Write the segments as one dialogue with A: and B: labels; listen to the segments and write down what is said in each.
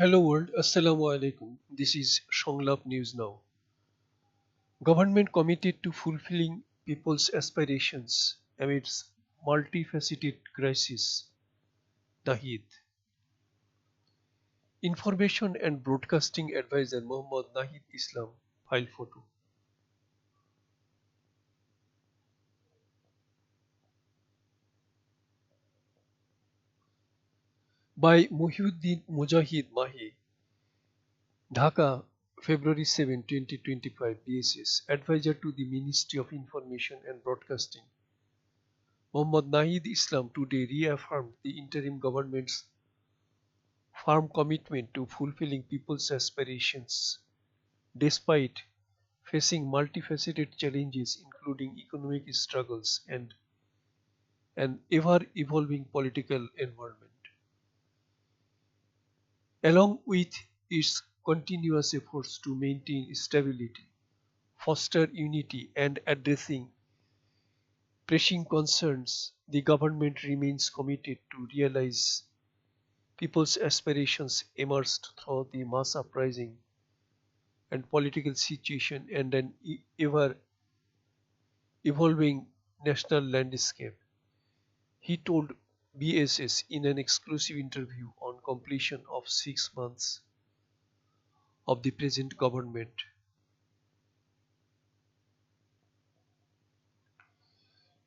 A: Hello world, Assalamu alaikum. This is Songlap News Now. Government committed to fulfilling people's aspirations amidst multifaceted crisis. Nahid. Information and Broadcasting Advisor Muhammad Nahid Islam. File photo. By Mohiuddin Muzahid Mahi. Dhaka, February 7, 2025. BSS. Advisor to the Ministry of Information and Broadcasting. Muhammad Nahid Islam today reaffirmed the interim government's firm commitment to fulfilling people's aspirations, despite facing multifaceted challenges including economic struggles and an ever-evolving political environment. Along with its continuous efforts to maintain stability, foster unity and addressing pressing concerns, the government remains committed to realize people's aspirations emerged through the mass uprising and political situation and an ever evolving national landscape. He told BSS in an exclusive interview on completion of 6 months of the present government.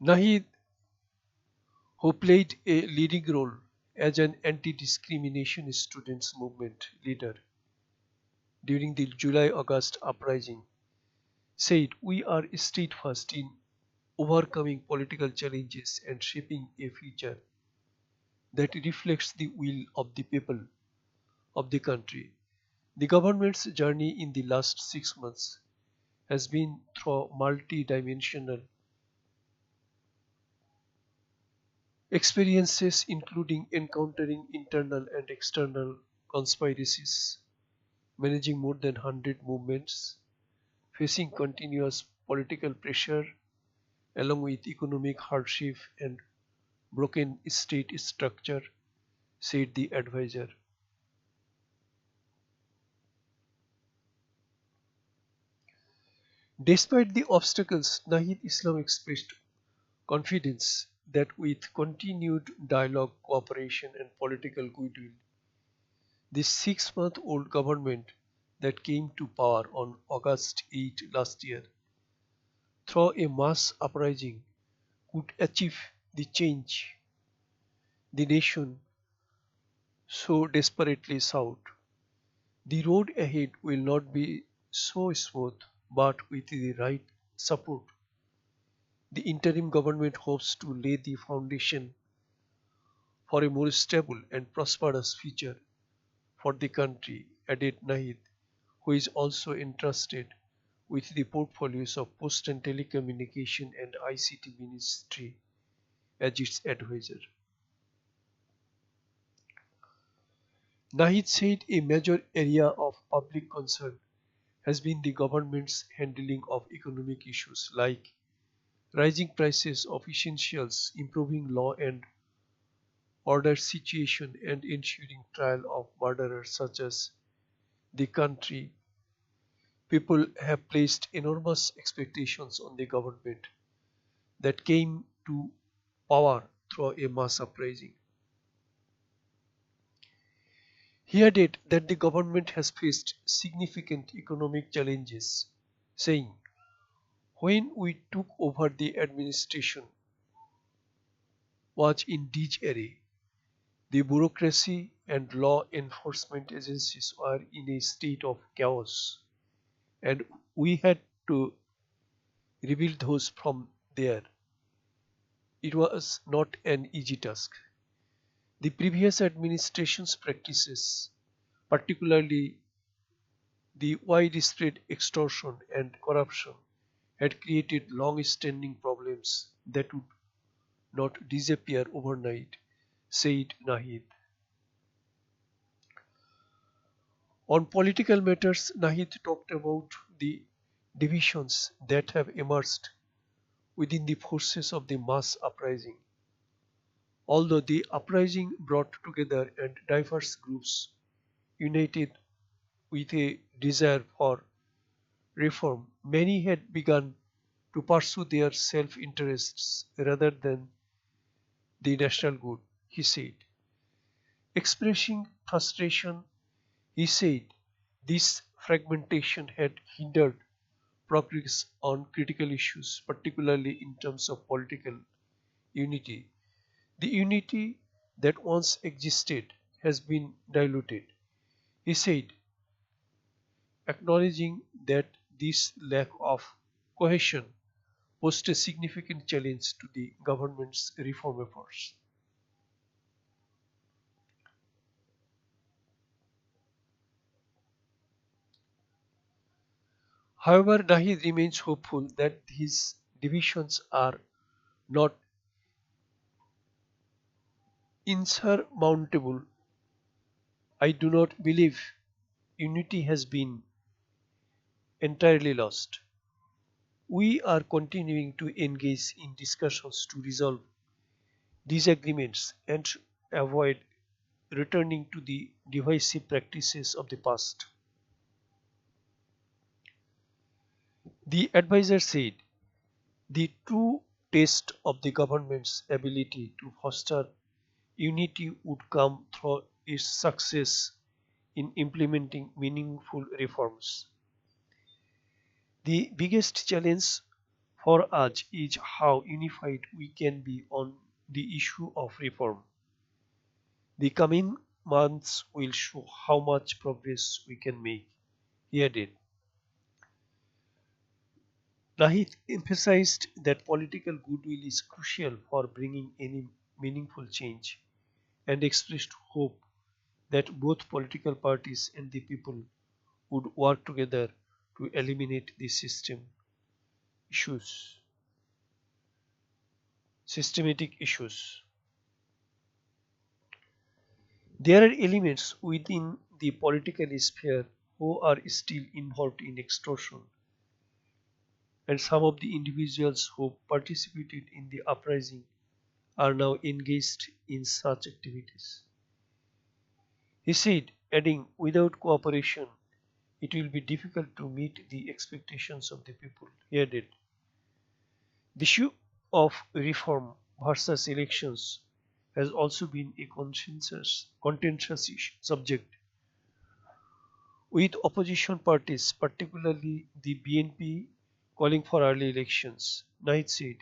A: Nahid, who played a leading role as an anti-discrimination students movement leader during the July-August uprising, said, "We are steadfast in overcoming political challenges and shaping a future that reflects the will of the people of the country." The government's journey in the last 6 months has been through multi-dimensional experiences including encountering internal and external conspiracies, managing more than 100 movements, facing continuous political pressure along with economic hardship and broken state structure, said the advisor. Despite the obstacles, Nahid Islam expressed confidence that with continued dialogue, cooperation and political goodwill, the 6-month-old government that came to power on August 8 last year through a mass uprising could achieve the change the nation so desperately sought. The road ahead will not be so smooth, but with the right support, the interim government hopes to lay the foundation for a more stable and prosperous future for the country, added Nahid, who is also entrusted with the portfolios of Post and Telecommunication and ICT Ministry as its advisor. Nahid said a major area of public concern has been the government's handling of economic issues like rising prices of essentials, improving law and order situation, and ensuring trial of murderers such as the country. People have placed enormous expectations on the government that came to power through a mass uprising. He added that the government has faced significant economic challenges, saying, "When we took over the administration was in disarray. The bureaucracy and law enforcement agencies were in a state of chaos, and we had to rebuild those from there. It was not an easy task. The previous administration's practices, particularly the widespread extortion and corruption, had created long-standing problems that would not disappear overnight," said Nahid. On political matters, Nahid talked about the divisions that have emerged within the forces of the mass uprising. Although the uprising brought together and diverse groups, united with a desire for reform. Many had begun to pursue their self-interests rather than the national good, he said. Expressing frustration, he said this fragmentation had hindered progress on critical issues, particularly in terms of political unity. The unity that once existed has been diluted. He said, acknowledging that this lack of cohesion posed a significant challenge to the government's reform efforts. However, Nahid remains hopeful that these divisions are not insurmountable. I do not believe unity has been entirely lost. We are continuing to engage in discussions to resolve disagreements and avoid returning to the divisive practices of the past. The advisor said the true test of the government's ability to foster unity would come through its success in implementing meaningful reforms. The biggest challenge for us is how unified we can be on the issue of reform. The coming months will show how much progress we can make, he added. Nahid emphasized that political goodwill is crucial for bringing any meaningful change and expressed hope that both political parties and the people would work together to eliminate the issues, systematic issues. There are elements within the political sphere who are still involved in extortion, and some of the individuals who participated in the uprising are now engaged in such activities. He said, adding, without cooperation, it will be difficult to meet the expectations of the people. He added, the issue of reform versus elections has also been a contentious subject, with opposition parties, particularly the BNP, calling for early elections. Knight said,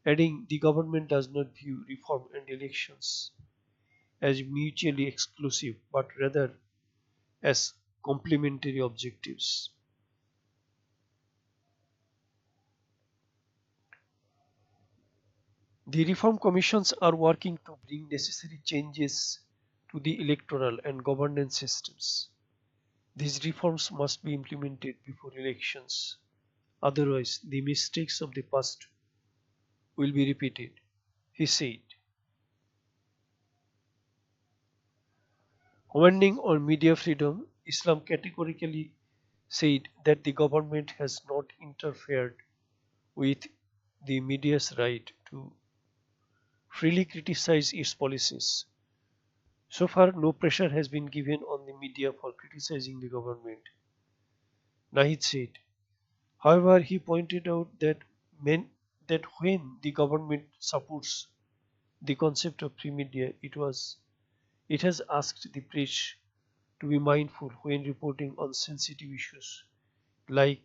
A: adding, the government does not view reform and elections as mutually exclusive, but rather as complementary objectives. The reform commissions are working to bring necessary changes to the electoral and governance systems. These reforms must be implemented before elections, otherwise, the mistakes of the past will be repeated, he said. Commenting on media freedom, Islam categorically said that the government has not interfered with the media's right to freely criticize its policies. So far, no pressure has been given on the media for criticizing the government, Nahid said. However, he pointed out that when the government supports the concept of free media, it has asked the press to be mindful when reporting on sensitive issues like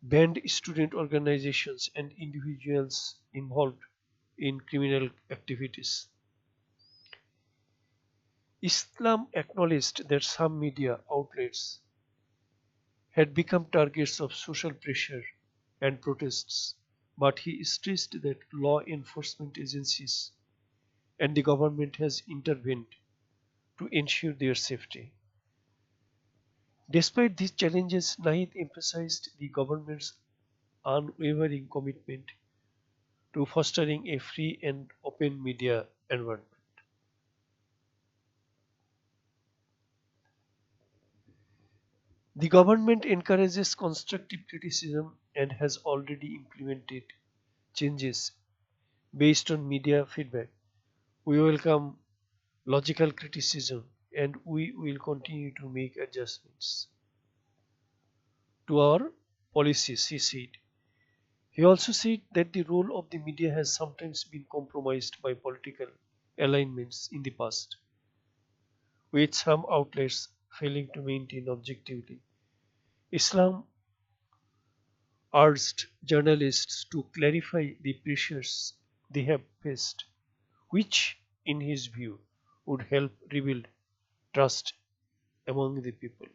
A: banned student organizations and individuals involved in criminal activities. Islam acknowledged that some media outlets had become targets of social pressure and protests, but he stressed that law enforcement agencies and the government has intervened to ensure their safety. Despite these challenges, Nahid emphasized the government's unwavering commitment to fostering a free and open media environment. The government encourages constructive criticism and has already implemented changes based on media feedback. We welcome logical criticism and we will continue to make adjustments to our policies, he said. He also said that the role of the media has sometimes been compromised by political alignments in the past, with some outlets failing to maintain objectivity. Islam urged journalists to clarify the pressures they have faced, which, in his view, would help rebuild trust among the people.